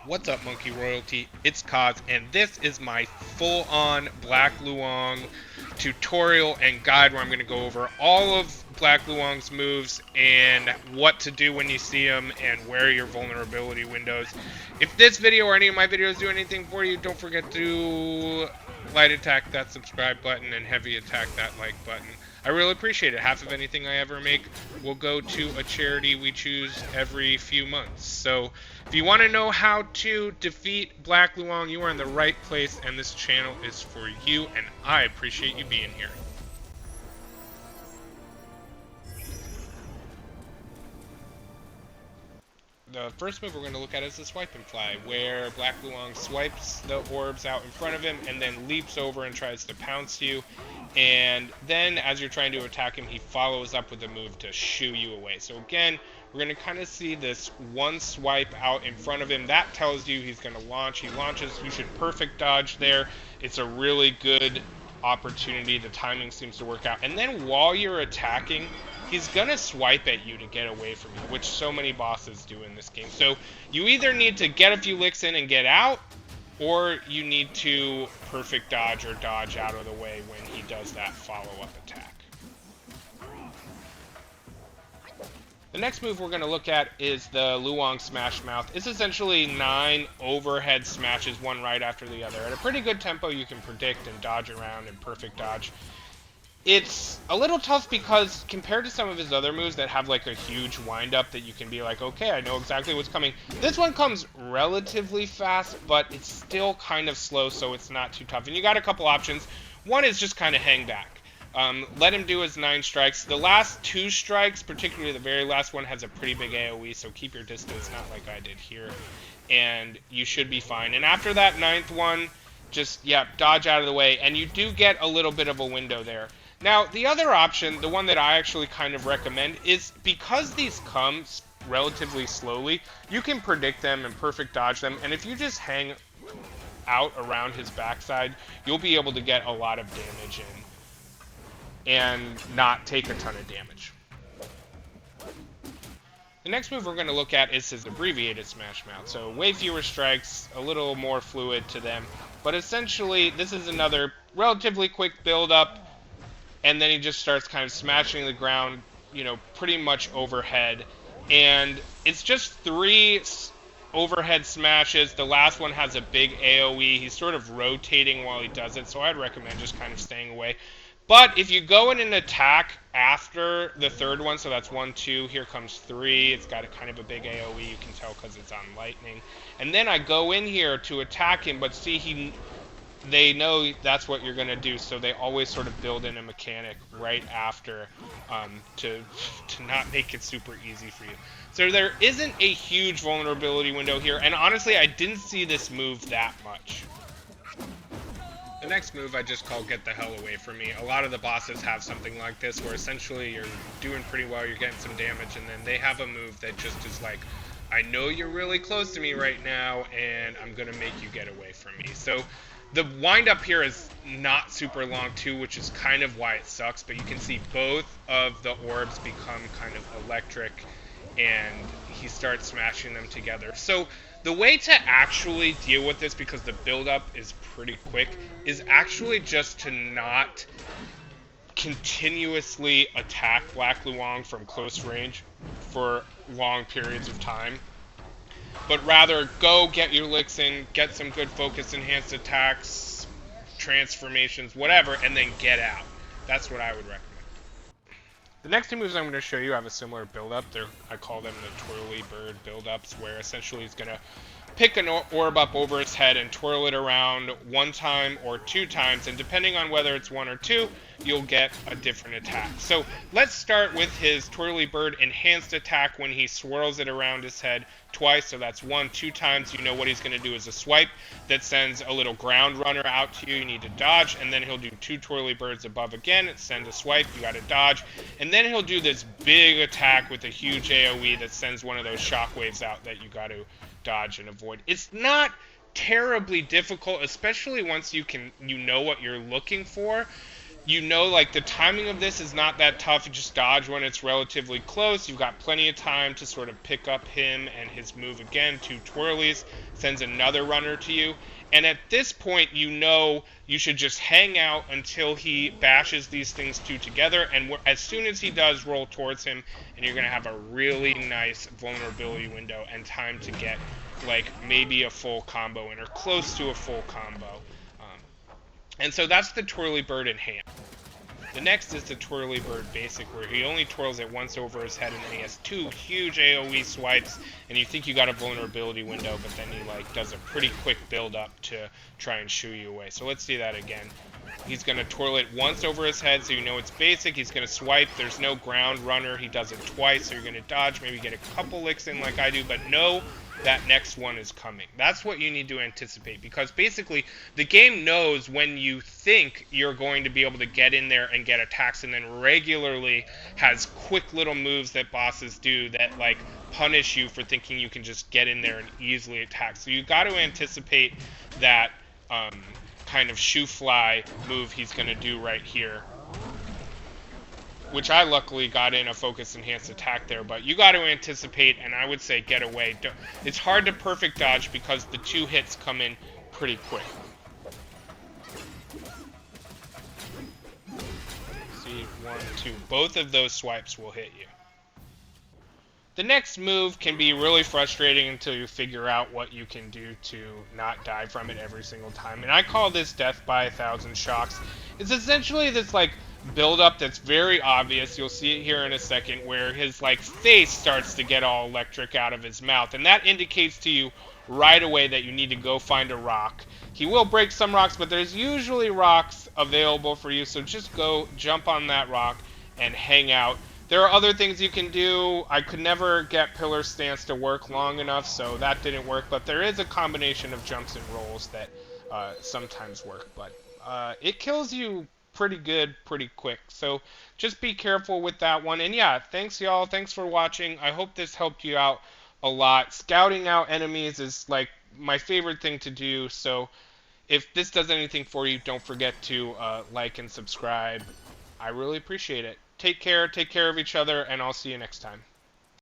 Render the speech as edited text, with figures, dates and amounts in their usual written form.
What's up, Monkey Royalty? It's Kaz, and this is my full-on Black Luong tutorial and guide where I'm going to go over all of Black Luong's moves and what to do when you see them and where are your vulnerability windows. If this video or any of my videos do anything for you, don't forget to light attack that subscribe button and heavy attack that like button. I really appreciate it. Half of anything I ever make will go to a charity we choose every few months. So if you want to know how to defeat Black Luong, you are in the right place, and this channel is for you, and I appreciate you being here. The first move we're going to look at is the swipe and fly, where Black Luong swipes the orbs out in front of him and then leaps over and tries to pounce you. And then as you're trying to attack him, he follows up with a move to shoo you away. So again, we're going to kind of see this one swipe out in front of him. That tells you he's going to launch. He launches. You should perfect dodge there. It's a really good opportunity. The timing seems to work out. And then while you're attacking, he's gonna swipe at you to get away from you, which so many bosses do in this game. So you either need to get a few licks in and get out, or you need to perfect dodge or dodge out of the way when he does that follow-up attack. The next move we're going to look at is the Luong Smash Mouth. It's essentially 9 overhead smashes, one right after the other. At a pretty good tempo, you can predict and dodge around and perfect dodge. It's a little tough because compared to some of his other moves that have like a huge wind-up that you can be like, okay, I know exactly what's coming. This one comes relatively fast, but it's still kind of slow, so it's not too tough. And you got a couple options. One is just kind of hang back. Let him do his 9 strikes. The last 2 strikes, particularly the very last one, has a pretty big AoE, so keep your distance, not like I did here. And you should be fine. And after that 9th one, just, yeah, dodge out of the way. And you do get a little bit of a window there. Now, the other option, the one that I actually kind of recommend, is because these come relatively slowly, you can predict them and perfect dodge them. And if you just hang out around his backside, you'll be able to get a lot of damage in and not take a ton of damage. The next move we're going to look at is his Abbreviated Smash Mouth. So way fewer strikes, a little more fluid to them. But essentially, this is another relatively quick build-up, and then he just starts kind of smashing the ground, you know, pretty much overhead. And it's just 3 overhead smashes. The last one has a big AoE. He's sort of rotating while he does it, so I'd recommend just kind of staying away. But if you go in and attack after the 3rd one, so that's 1, 2, here comes 3. It's got a kind of a big AoE, you can tell because it's on lightning. And then I go in here to attack him, but see, they know that's what you're going to do, so they always sort of build in a mechanic right after to not make it super easy for you. So there isn't a huge vulnerability window here, and honestly, I didn't see this move that much. The next move I just call Get the Hell Away From Me. A lot of the bosses have something like this, where essentially you're doing pretty well, you're getting some damage, and then they have a move that just is like, I know you're really close to me right now, and I'm going to make you get away from me. So the wind-up here is not super long too, which is kind of why it sucks, but you can see both of the orbs become kind of electric, and he starts smashing them together. So the way to actually deal with this, because the build-up is pretty quick, is actually just to not continuously attack Black Luong from close range for long periods of time, but rather go get your licks in, get some good focus enhanced attacks, transformations, whatever, and then get out. That's what I would recommend. The next 2 moves I'm going to show you have a similar build-up. I call them the Twirly bird build-ups, where essentially he's going to pick an orb up over his head and twirl it around 1 time or 2 times, and depending on whether it's 1 or 2, you'll get a different attack. So let's start with his Twirly bird enhanced attack when he swirls it around his head twice, so that's 1, 2 times. You know what he's going to do is a swipe that sends a little ground runner out to you. You need to dodge, and then he'll do 2 Twirly birds above again, send a swipe, you got to dodge, and then he'll do this big attack with a huge AoE that sends one of those shockwaves out that you got to dodge and avoid. It's not terribly difficult, especially once you know what you're looking for. you know, like, the timing of this is not that tough. You just dodge when it's relatively close. You've got plenty of time to sort of pick up him and his move again. 2 twirlies, sends another runner to you. And at this point, you know you should just hang out until he bashes these things 2 together. And as soon as he does, roll towards him, and you're going to have a really nice vulnerability window and time to get, like, maybe a full combo in, or close to a full combo. And so that's the Twirly Bird in hand. The next is the Twirly Bird Basic, where he only twirls it once over his head, and then he has 2 huge AoE swipes, and you think you got a vulnerability window, but then he, like, does a pretty quick build up to try and shoo you away. So let's see that again. He's going to twirl it once over his head, so you know it's basic. He's going to swipe. There's no ground runner. He does it twice, so you're going to dodge, maybe get a couple licks in like I do, but no, that next one is coming. That's what you need to anticipate, because basically the game knows when you think you're going to be able to get in there and get attacks, and then regularly has quick little moves that bosses do that, like, punish you for thinking you can just get in there and easily attack. So you got to anticipate that kind of shoe fly move he's going to do right here, which I luckily got in a focus enhanced attack there, but you got to anticipate, and I would say get away. It's hard to perfect dodge because the 2 hits come in pretty quick. See, 1, 2. Both of those swipes will hit you. The next move can be really frustrating until you figure out what you can do to not die from it every single time. And I call this Death by 1,000 Shocks. It's essentially this, like, build-up that's very obvious. You'll see it here in a second, where his, like, face starts to get all electric out of his mouth. And that indicates to you right away that you need to go find a rock. He will break some rocks, but there's usually rocks available for you. So just go jump on that rock and hang out. There are other things you can do. I could never get Pillar Stance to work long enough, so that didn't work. But there is a combination of jumps and rolls that sometimes work. But it kills you pretty good, pretty quick. So just be careful with that one. And yeah, thanks y'all. Thanks for watching. I hope this helped you out a lot. Scouting out enemies is, like, my favorite thing to do. So if this does anything for you, don't forget to like and subscribe. I really appreciate it. Take care of each other, and I'll see you next time.